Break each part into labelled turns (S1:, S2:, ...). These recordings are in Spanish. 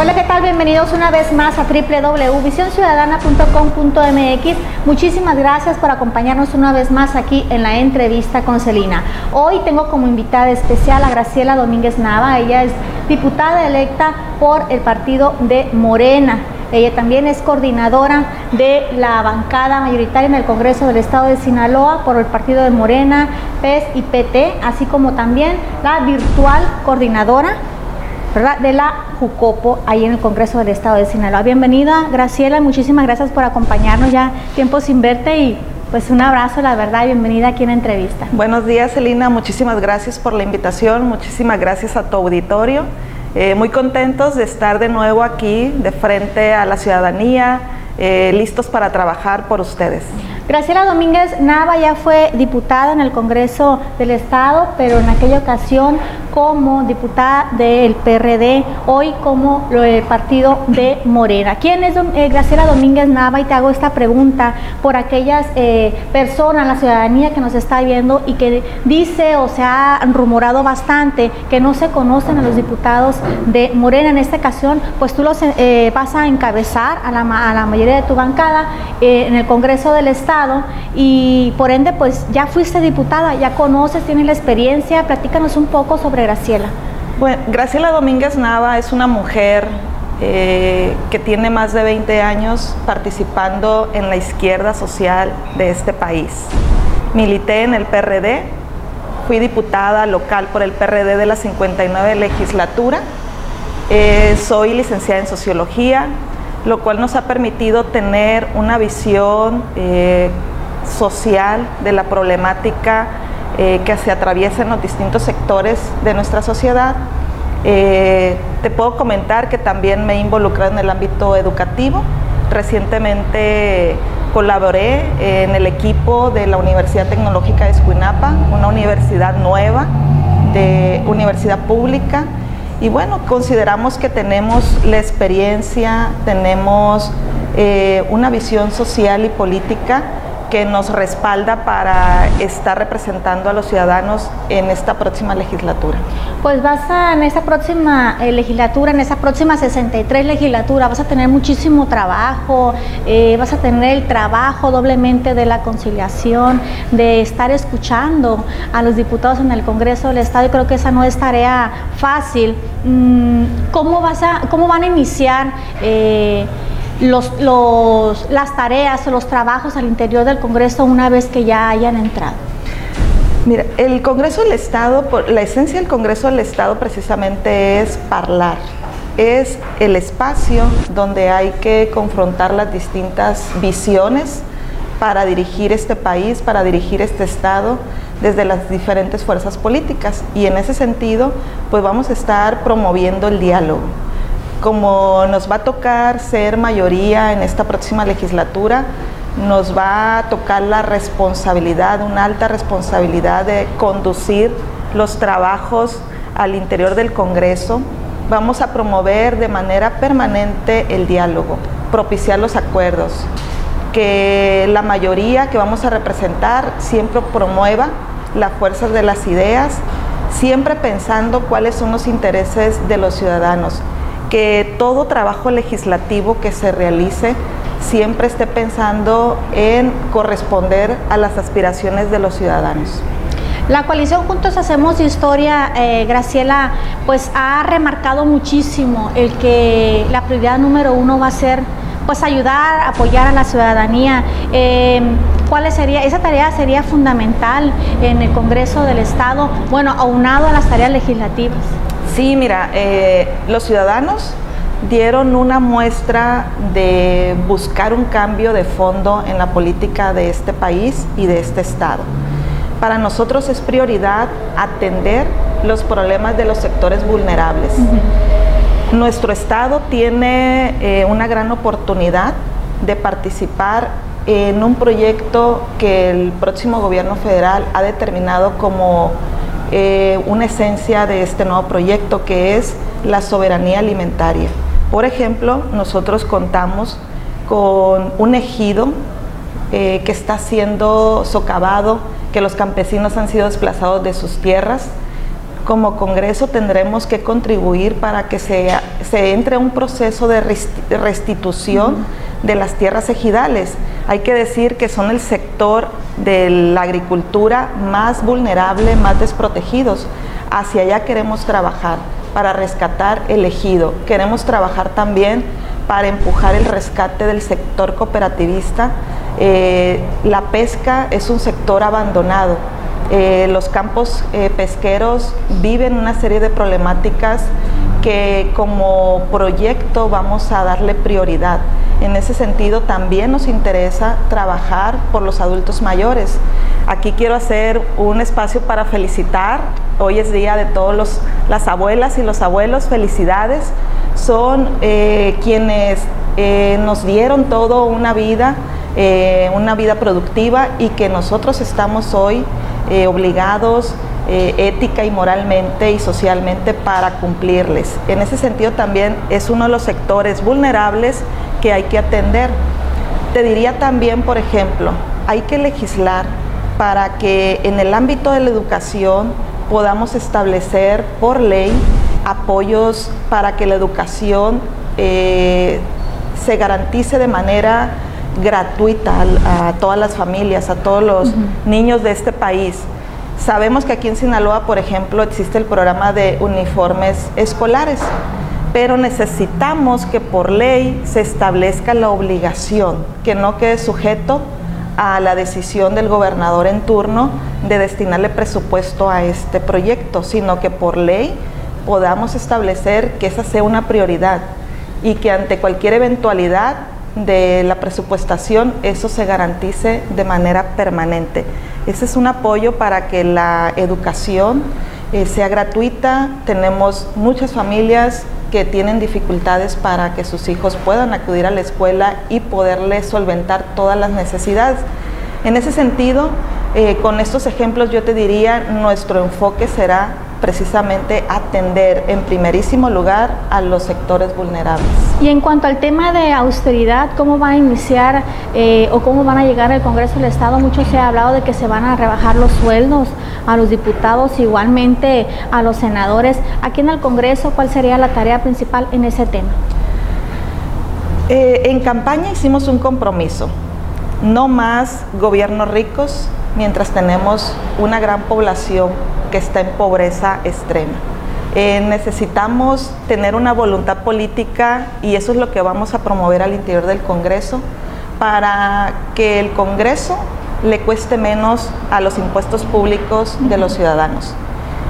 S1: Hola, ¿qué tal? Bienvenidos una vez más a www.visionciudadana.com.mx. Muchísimas gracias por acompañarnos una vez más aquí en la entrevista con Celina. Hoy tengo como invitada especial a Graciela Domínguez Nava. Ella es diputada electa por el partido de Morena. Ella también es coordinadora de la bancada mayoritaria en el Congreso del Estado de Sinaloa por el partido de Morena, PES y PT, así como también la virtual coordinadora, ¿verdad?, de la Jucopo, ahí en el Congreso del Estado de Sinaloa. Bienvenida, Graciela, muchísimas gracias por acompañarnos, ya tiempo sin verte, y pues un abrazo, la verdad, y bienvenida aquí en la entrevista.
S2: Buenos días, Celina, muchísimas gracias por la invitación, muchísimas gracias a tu auditorio. Muy contentos de estar de nuevo aquí, de frente a la ciudadanía, listos para trabajar por ustedes.
S1: Graciela Domínguez Nava ya fue diputada en el Congreso del Estado, pero en aquella ocasión como diputada del PRD, hoy como el partido de Morena. ¿Quién es Graciela Domínguez Nava? Y te hago esta pregunta por aquellas personas, la ciudadanía que nos está viendo y que dice o se ha rumorado bastante que no se conocen a los diputados de Morena. En esta ocasión, pues tú los vas a encabezar a la mayoría de tu bancada en el Congreso del Estado, y por ende pues ya fuiste diputada, ya conoces, tienes la experiencia. Platícanos un poco sobre Graciela.
S2: Bueno, Graciela Domínguez Nava es una mujer que tiene más de 20 años participando en la izquierda social de este país. Milité en el PRD, fui diputada local por el PRD de la 59 legislatura, soy licenciada en Sociología, lo cual nos ha permitido tener una visión social de la problemática que se atraviesa en los distintos sectores de nuestra sociedad. Te puedo comentar que también me he involucrado en el ámbito educativo. Recientemente colaboré en el equipo de la Universidad Tecnológica de Escuinapa, una universidad nueva, universidad pública. Y bueno, consideramos que tenemos la experiencia, tenemos una visión social y política que nos respalda para estar representando a los ciudadanos en esta próxima legislatura.
S1: Pues en esta próxima legislatura, en esta próxima 63 legislatura, vas a tener muchísimo trabajo, vas a tener el trabajo doblemente de la conciliación, de estar escuchando a los diputados en el Congreso del Estado, y creo que esa no es tarea fácil. ¿Cómo van a iniciar las tareas o los trabajos al interior del Congreso una vez que ya hayan entrado?
S2: Mira, el Congreso del Estado, la esencia del Congreso del Estado precisamente es hablar, es el espacio donde hay que confrontar las distintas visiones para dirigir este país, para dirigir este Estado desde las diferentes fuerzas políticas, y en ese sentido pues vamos a estar promoviendo el diálogo. Como nos va a tocar ser mayoría en esta próxima legislatura, nos va a tocar la responsabilidad, una alta responsabilidad de conducir los trabajos al interior del Congreso. Vamos a promover de manera permanente el diálogo, propiciar los acuerdos, que la mayoría que vamos a representar siempre promueva la fuerza de las ideas, siempre pensando cuáles son los intereses de los ciudadanos, que todo trabajo legislativo que se realice siempre esté pensando en corresponder a las aspiraciones de los ciudadanos.
S1: La coalición Juntos Hacemos Historia, Graciela, pues ha remarcado muchísimo el que la prioridad número uno va a ser pues ayudar, apoyar a la ciudadanía. Esa tarea sería fundamental en el Congreso del Estado, bueno, aunado a las tareas legislativas.
S2: Sí, mira, los ciudadanos dieron una muestra de buscar un cambio de fondo en la política de este país y de este Estado. Para nosotros es prioridad atender los problemas de los sectores vulnerables. Nuestro Estado tiene una gran oportunidad de participar en un proyecto que el próximo gobierno federal ha determinado como una esencia de este nuevo proyecto, que es la soberanía alimentaria. Por ejemplo, nosotros contamos con un ejido que está siendo socavado, que los campesinos han sido desplazados de sus tierras, como Congreso tendremos que contribuir para que se entre a un proceso de restitución de las tierras ejidales. Hay que decir que son el sector de la agricultura más vulnerable, más desprotegidos. Hacia allá queremos trabajar para rescatar el ejido. Queremos trabajar también para empujar el rescate del sector cooperativista. La pesca es un sector abandonado. Los campos pesqueros viven una serie de problemáticas que como proyecto vamos a darle prioridad. En ese sentido también nos interesa trabajar por los adultos mayores. Aquí quiero hacer un espacio para felicitar. Hoy es día de todas las abuelas y los abuelos. Felicidades. Son quienes nos dieron toda una vida productiva y que nosotros estamos hoy obligados ética y moralmente y socialmente para cumplirles. En ese sentido también es uno de los sectores vulnerables que hay que atender. Te diría también, por ejemplo, hay que legislar para que en el ámbito de la educación podamos establecer por ley apoyos para que la educación se garantice de manera gratuita a todas las familias, a todos los niños de este país. Sabemos que aquí en Sinaloa, por ejemplo, existe el programa de uniformes escolares, pero necesitamos que por ley se establezca la obligación, que no quede sujeto a la decisión del gobernador en turno de destinarle presupuesto a este proyecto, sino que por ley podamos establecer que esa sea una prioridad y que ante cualquier eventualidad de la presupuestación eso se garantice de manera permanente. Ese es un apoyo para que la educación sea gratuita. Tenemos muchas familias que tienen dificultades para que sus hijos puedan acudir a la escuela y poderles solventar todas las necesidades. En ese sentido, con estos ejemplos yo te diría, nuestro enfoque será precisamente atender en primerísimo lugar a los sectores vulnerables.
S1: Y en cuanto al tema de austeridad, ¿cómo van a iniciar o cómo van a llegar al Congreso del Estado? Mucho se ha hablado de que se van a rebajar los sueldos a los diputados, igualmente a los senadores. Aquí en el Congreso, ¿cuál sería la tarea principal en ese tema?
S2: En campaña hicimos un compromiso: no más gobiernos ricos mientras tenemos una gran población que está en pobreza extrema. Necesitamos tener una voluntad política y eso es lo que vamos a promover al interior del Congreso para que el Congreso le cueste menos a los impuestos públicos de los ciudadanos.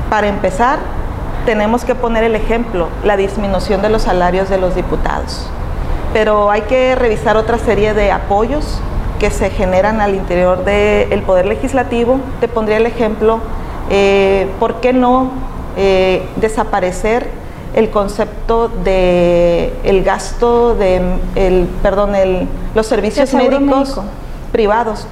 S2: Para empezar, tenemos que poner el ejemplo, la disminución de los salarios de los diputados. Pero hay que revisar otra serie de apoyos que se generan al interior del Poder Legislativo. Te pondría el ejemplo, ¿por qué no desaparecer el concepto de el gasto de los servicios médicos privados?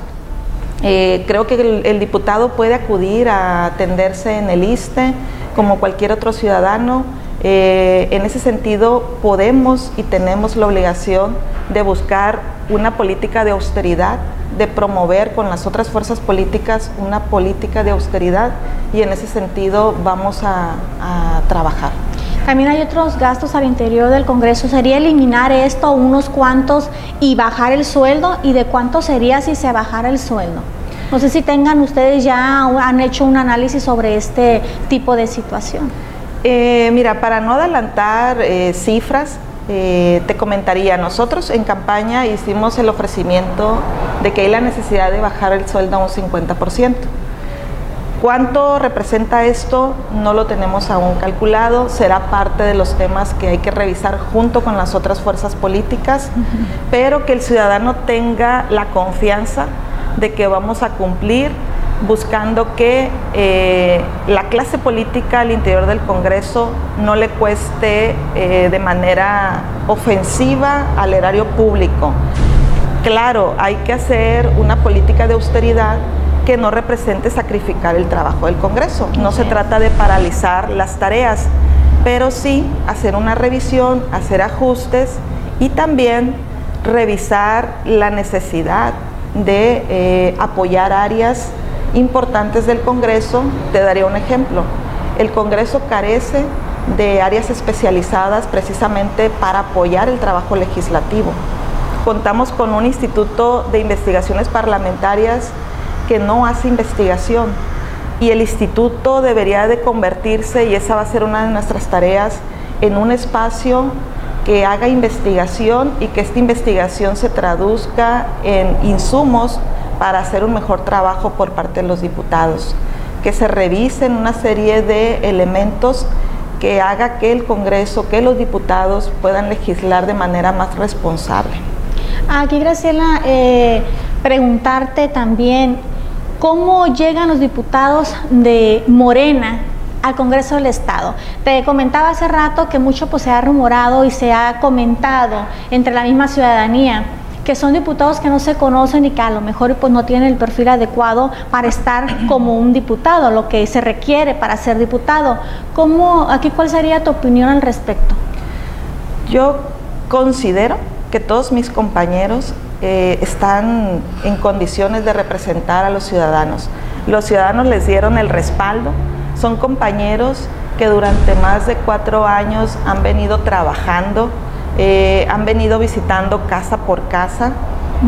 S2: Creo que el diputado puede acudir a atenderse en el ISSSTE como cualquier otro ciudadano. En ese sentido podemos y tenemos la obligación de buscar una política de austeridad, de promover con las otras fuerzas políticas una política de austeridad, y en ese sentido vamos a trabajar.
S1: También hay otros gastos al interior del Congreso. ¿Sería eliminar esto, unos cuantos, y bajar el sueldo? ¿Y de cuánto sería si se bajara el sueldo? No sé si ustedes ya han hecho un análisis sobre este tipo de situación.
S2: Mira, para no adelantar cifras, te comentaría, nosotros en campaña hicimos el ofrecimiento de que hay la necesidad de bajar el sueldo a un 50%. ¿Cuánto representa esto? No lo tenemos aún calculado, será parte de los temas que hay que revisar junto con las otras fuerzas políticas, pero que el ciudadano tenga la confianza de que vamos a cumplir, buscando que la clase política al interior del Congreso no le cueste de manera ofensiva al erario público. Claro, hay que hacer una política de austeridad que no represente sacrificar el trabajo del Congreso. No se trata de paralizar las tareas, pero sí hacer una revisión, hacer ajustes y también revisar la necesidad de apoyar áreas importantes del Congreso. Te daré un ejemplo. El Congreso carece de áreas especializadas precisamente para apoyar el trabajo legislativo. Contamos con un Instituto de Investigaciones Parlamentarias que no hace investigación, y el instituto debería de convertirse, y esa va a ser una de nuestras tareas, en un espacio que haga investigación y que esta investigación se traduzca en insumos para hacer un mejor trabajo por parte de los diputados, que se revisen una serie de elementos que haga que el Congreso, que los diputados puedan legislar de manera más responsable.
S1: Aquí, Graciela, preguntarte también, ¿cómo llegan los diputados de Morena al Congreso del Estado? Te comentaba hace rato que mucho pues, se ha rumorado y se ha comentado entre la misma ciudadanía que son diputados que no se conocen y que a lo mejor pues, no tienen el perfil adecuado para estar como un diputado, lo que se requiere para ser diputado. ¿Cuál sería tu opinión al respecto?
S2: Yo considero que todos mis compañeros están en condiciones de representar a los ciudadanos. Los ciudadanos les dieron el respaldo, son compañeros que durante más de 4 años han venido trabajando, han venido visitando casa por casa.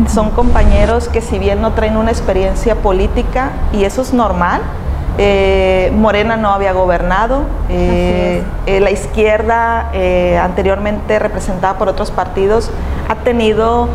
S2: Son compañeros que si bien no traen una experiencia política, y eso es normal, Morena no había gobernado, la izquierda anteriormente representada por otros partidos ha tenido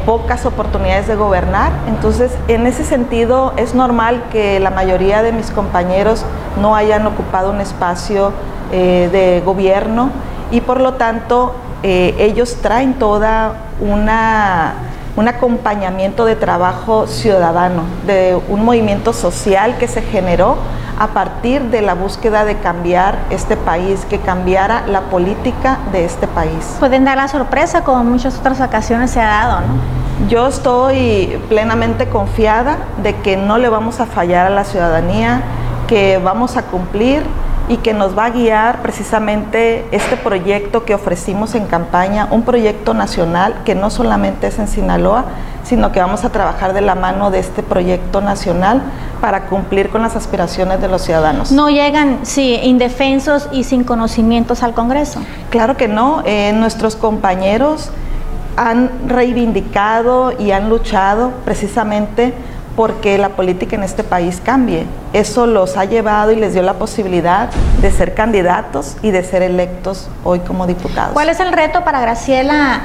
S2: pocas oportunidades de gobernar. Entonces en ese sentido es normal que la mayoría de mis compañeros no hayan ocupado un espacio de gobierno, y por lo tanto ellos traen toda un acompañamiento de trabajo ciudadano, de un movimiento social que se generó a partir de la búsqueda de cambiar este país, que cambiara la política de este país.
S1: Pueden dar la sorpresa como en muchas otras ocasiones se ha dado, ¿no?
S2: Yo estoy plenamente confiada de que no le vamos a fallar a la ciudadanía, que vamos a cumplir y que nos va a guiar precisamente este proyecto que ofrecimos en campaña, un proyecto nacional que no solamente es en Sinaloa, sino que vamos a trabajar de la mano de este proyecto nacional para cumplir con las aspiraciones de los ciudadanos.
S1: ¿No llegan, sí, indefensos y sin conocimientos al Congreso?
S2: Claro que no. Nuestros compañeros han reivindicado y han luchado precisamente porque la política en este país cambie. Eso los ha llevado y les dio la posibilidad de ser candidatos y de ser electos hoy como diputados.
S1: ¿Cuál es el reto para Graciela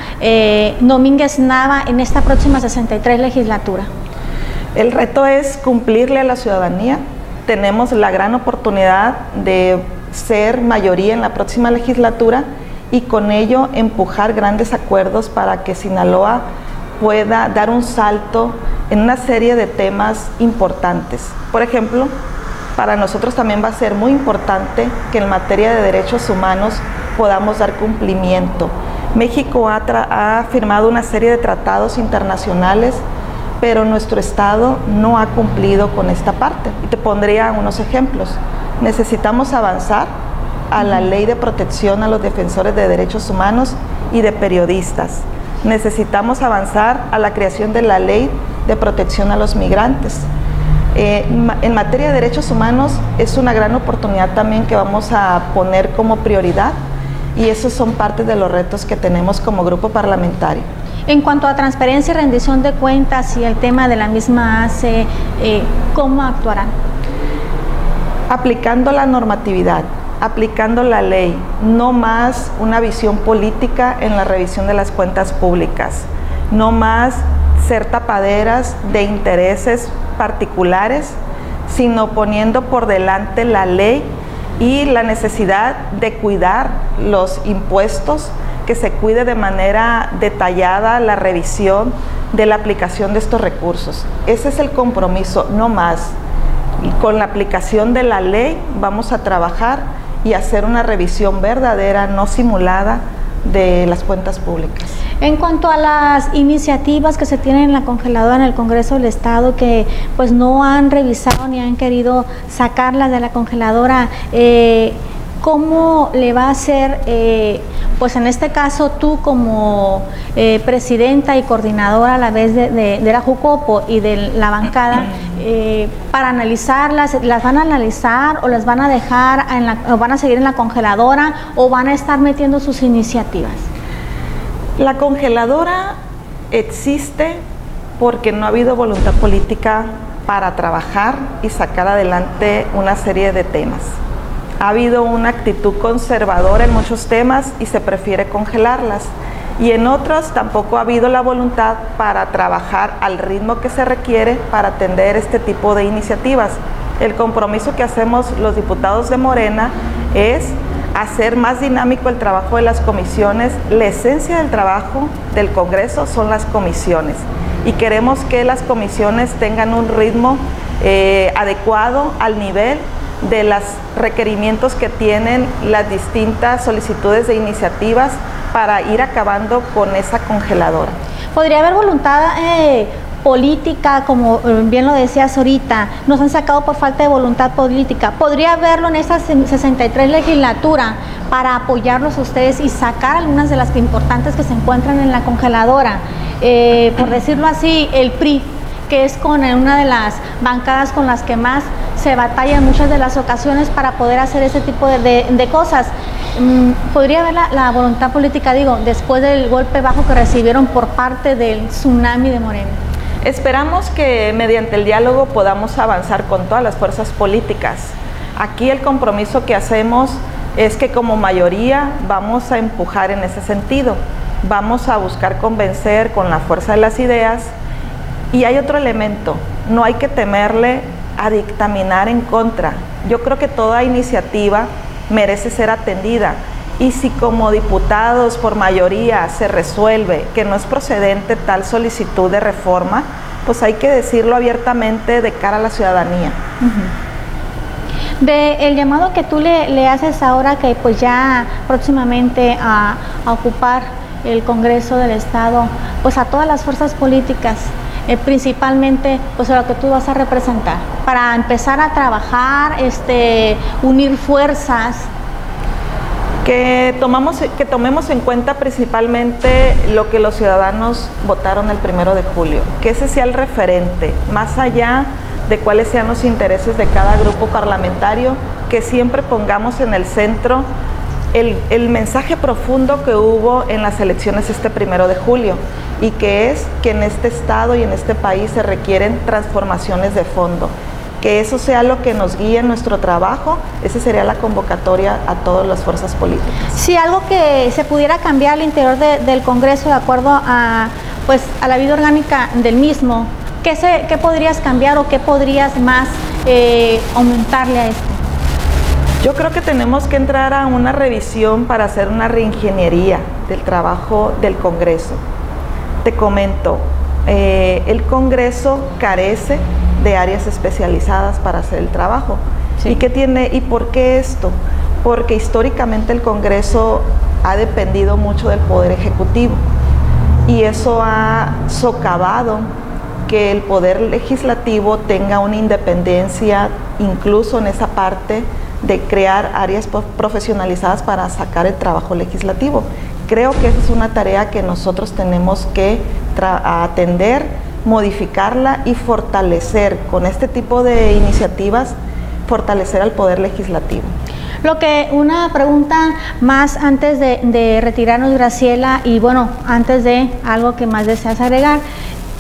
S1: Domínguez Nava en esta próxima 63 legislatura?
S2: El reto es cumplirle a la ciudadanía. Tenemos la gran oportunidad de ser mayoría en la próxima legislatura y con ello empujar grandes acuerdos para que Sinaloa pueda dar un salto en una serie de temas importantes. Por ejemplo, para nosotros también va a ser muy importante que en materia de derechos humanos podamos dar cumplimiento. México ha firmado una serie de tratados internacionales, pero nuestro Estado no ha cumplido con esta parte. Y te pondría unos ejemplos. Necesitamos avanzar a la ley de protección a los defensores de derechos humanos y de periodistas. Necesitamos avanzar a la creación de la ley de protección a los migrantes. En materia de derechos humanos es una gran oportunidad también que vamos a poner como prioridad, y esos son parte de los retos que tenemos como grupo parlamentario.
S1: En cuanto a transparencia y rendición de cuentas y el tema de la misma ACE, ¿cómo actuarán?
S2: Aplicando la normatividad, aplicando la ley, no más una visión política en la revisión de las cuentas públicas, no más ser tapaderas de intereses particulares, sino poniendo por delante la ley y la necesidad de cuidar los impuestos, que se cuide de manera detallada la revisión de la aplicación de estos recursos. Ese es el compromiso, no más. Y con la aplicación de la ley vamos a trabajar y hacer una revisión verdadera, no simulada, de las cuentas públicas.
S1: En cuanto a las iniciativas que se tienen en la congeladora en el Congreso del Estado, que pues no han revisado ni han querido sacarlas de la congeladora, ¿cómo le va a hacer, pues en este caso tú como presidenta y coordinadora a la vez de la Jucopo y de la bancada, para analizarlas? ¿Las van a analizar o las van a dejar o van a seguir en la congeladora o van a estar metiendo sus iniciativas?
S2: La congeladora existe porque no ha habido voluntad política para trabajar y sacar adelante una serie de temas. Ha habido una actitud conservadora en muchos temas y se prefiere congelarlas. Y en otros tampoco ha habido la voluntad para trabajar al ritmo que se requiere para atender este tipo de iniciativas. El compromiso que hacemos los diputados de Morena es hacer más dinámico el trabajo de las comisiones. La esencia del trabajo del Congreso son las comisiones y queremos que las comisiones tengan un ritmo adecuado al nivel de los requerimientos que tienen las distintas solicitudes de iniciativas para ir acabando con esa congeladora. ¿Podría haber voluntad política, como bien lo decías ahorita? Nos han sacado por falta de voluntad política. ¿Podría haberlo en esta 63 legislatura para apoyarlos a ustedes y sacar algunas de las importantes que se encuentran en la congeladora? Por decirlo así, el PRI, que es con una de las bancadas con las que más se batalla en muchas de las ocasiones para poder hacer ese tipo de cosas. ¿Podría haber la voluntad política, digo, después del golpe bajo que recibieron por parte del tsunami de Morena? Esperamos que mediante el diálogo podamos avanzar con todas las fuerzas políticas. Aquí el compromiso que hacemos es que como mayoría vamos a empujar en ese sentido. Vamos a buscar convencer con la fuerza de las ideas. Y hay otro elemento, no hay que temerle a dictaminar en contra. Yo creo que toda iniciativa merece ser atendida y si como diputados por mayoría se resuelve que no es procedente tal solicitud de reforma, pues hay que decirlo abiertamente de cara a la ciudadanía. El llamado que tú le haces ahora que pues ya próximamente a ocupar el Congreso del Estado, pues a todas las fuerzas políticas, principalmente pues a lo que tú vas a representar, para empezar a trabajar, unir fuerzas. Que tomemos en cuenta principalmente lo que los ciudadanos votaron el 1 de julio, que ese sea el referente, más allá de cuáles sean los intereses de cada grupo parlamentario, que siempre pongamos en el centro el mensaje profundo que hubo en las elecciones este 1 de julio y que es que en este estado y en este país se requieren transformaciones de fondo. Que eso sea lo que nos guíe en nuestro trabajo. Esa sería la convocatoria a todas las fuerzas políticas. Si algo que se pudiera cambiar al interior del Congreso de acuerdo a la vida orgánica del mismo, ¿qué podrías cambiar o qué podrías más aumentarle a esto? Yo creo que tenemos que entrar a una revisión para hacer una reingeniería del trabajo del Congreso. Te comento, el Congreso carece de áreas especializadas para hacer el trabajo. Sí. ¿Y por qué esto? Porque históricamente el Congreso ha dependido mucho del Poder Ejecutivo y eso ha socavado que el Poder Legislativo tenga una independencia incluso en esa parte de crear áreas profesionalizadas para sacar el trabajo legislativo. Creo que esa es una tarea que nosotros tenemos que atender, modificarla y fortalecer con este tipo de iniciativas, fortalecer al Poder Legislativo. Una pregunta más antes de retirarnos, Graciela, y bueno, antes de algo que más deseas agregar.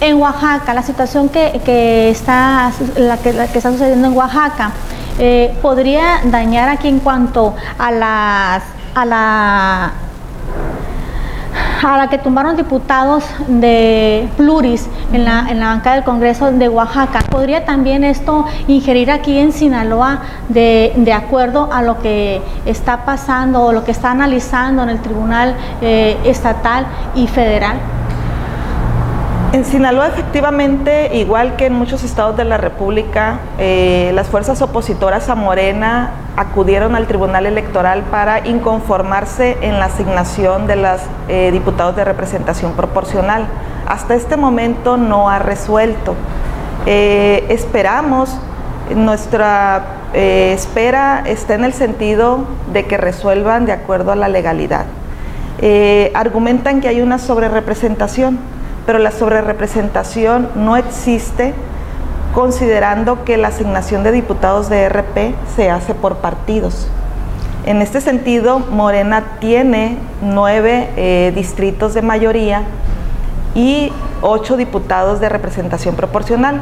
S2: En Oaxaca, la situación que está sucediendo en Oaxaca, podría dañar aquí en cuanto a la que tumbaron diputados de Pluris en la bancada del Congreso de Oaxaca. ¿Podría también esto ingerir aquí en Sinaloa de acuerdo a lo que está pasando o lo que está analizando en el Tribunal Estatal y Federal? En Sinaloa, efectivamente, igual que en muchos estados de la República, las fuerzas opositoras a Morena acudieron al Tribunal Electoral para inconformarse en la asignación de los diputados de representación proporcional. Hasta este momento no ha resuelto. Esperamos, nuestra espera está en el sentido de que resuelvan de acuerdo a la legalidad. Argumentan que hay una sobrerepresentación, pero la sobrerepresentación no existe considerando que la asignación de diputados de RP se hace por partidos. En este sentido, Morena tiene 9 distritos de mayoría y 8 diputados de representación proporcional.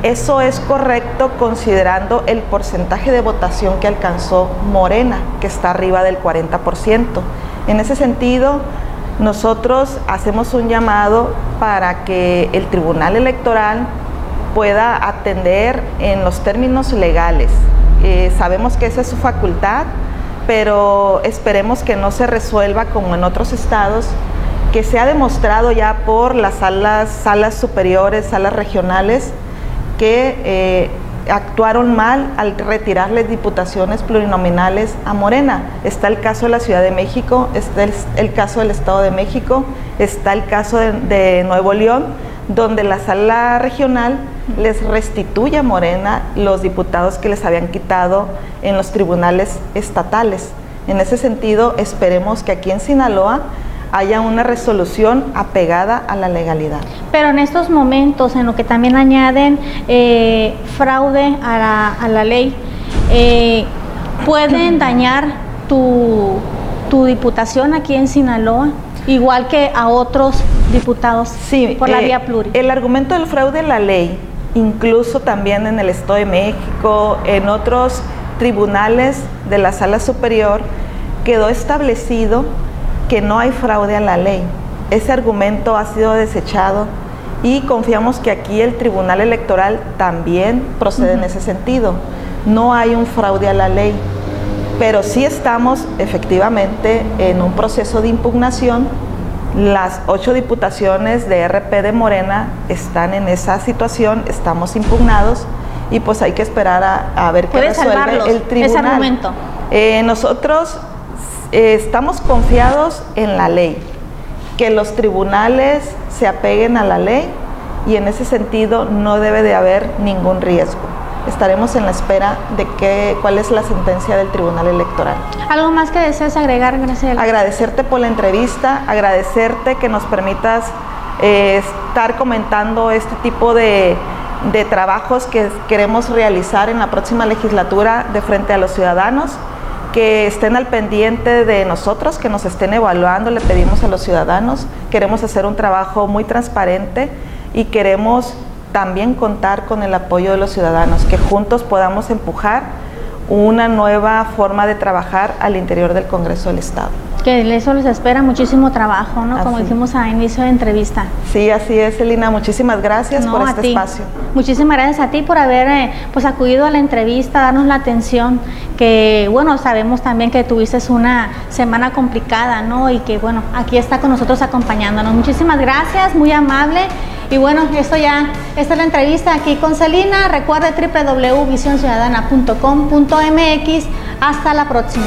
S2: Eso es correcto considerando el porcentaje de votación que alcanzó Morena, que está arriba del 40%. En ese sentido, nosotros hacemos un llamado para que el Tribunal Electoral pueda atender en los términos legales. Sabemos que esa es su facultad, pero esperemos que no se resuelva como en otros estados, que se ha demostrado ya por las salas superiores, salas regionales, que actuaron mal al retirarle diputaciones plurinominales a Morena. Está el caso de la Ciudad de México, está el caso del Estado de México, está el caso de Nuevo León, donde la sala regional les restituye a Morena los diputados que les habían quitado en los tribunales estatales. En ese sentido, esperemos que aquí en Sinaloa haya una resolución apegada a la legalidad.
S1: Pero en estos momentos, en lo que también añaden fraude a la ley, ¿pueden dañar tu diputación aquí en Sinaloa? Igual que a otros diputados, sí, por la vía pluri.
S2: El argumento del fraude a la ley, incluso también en el Estado de México, en otros tribunales de la Sala Superior, quedó establecido que no hay fraude a la ley. Ese argumento ha sido desechado y confiamos que aquí el Tribunal Electoral también procede en ese sentido. No hay un fraude a la ley, pero sí estamos efectivamente en un proceso de impugnación. Las 8 diputaciones de RP de Morena están en esa situación, estamos impugnados y pues hay que esperar a ver qué resuelve el tribunal.
S1: Ese argumento.
S2: Nosotros estamos confiados en la ley, que los tribunales se apeguen a la ley y en ese sentido no debe de haber ningún riesgo. Estaremos en la espera de cuál es la sentencia del Tribunal Electoral.
S1: ¿Algo más que desees agregar, Graciela?
S2: Agradecerte por la entrevista, agradecerte que nos permitas estar comentando este tipo de trabajos que queremos realizar en la próxima legislatura de frente a los ciudadanos, que estén al pendiente de nosotros, que nos estén evaluando, le pedimos a los ciudadanos. Queremos hacer un trabajo muy transparente y queremos también contar con el apoyo de los ciudadanos, que juntos podamos empujar una nueva forma de trabajar al interior del Congreso del Estado.
S1: Que eso les espera muchísimo trabajo, ¿no? Como dijimos a inicio de entrevista.
S2: Sí, así es, Elina. Muchísimas gracias por este espacio.
S1: Muchísimas gracias a ti por haber pues acudido a la entrevista, darnos la atención, que bueno, sabemos también que tuviste una semana complicada, ¿no? Y que bueno, aquí está con nosotros acompañándonos. Muchísimas gracias, muy amable. Y bueno, esta es la entrevista aquí con Celina. Recuerde www.visionciudadana.com.mx. Hasta la próxima.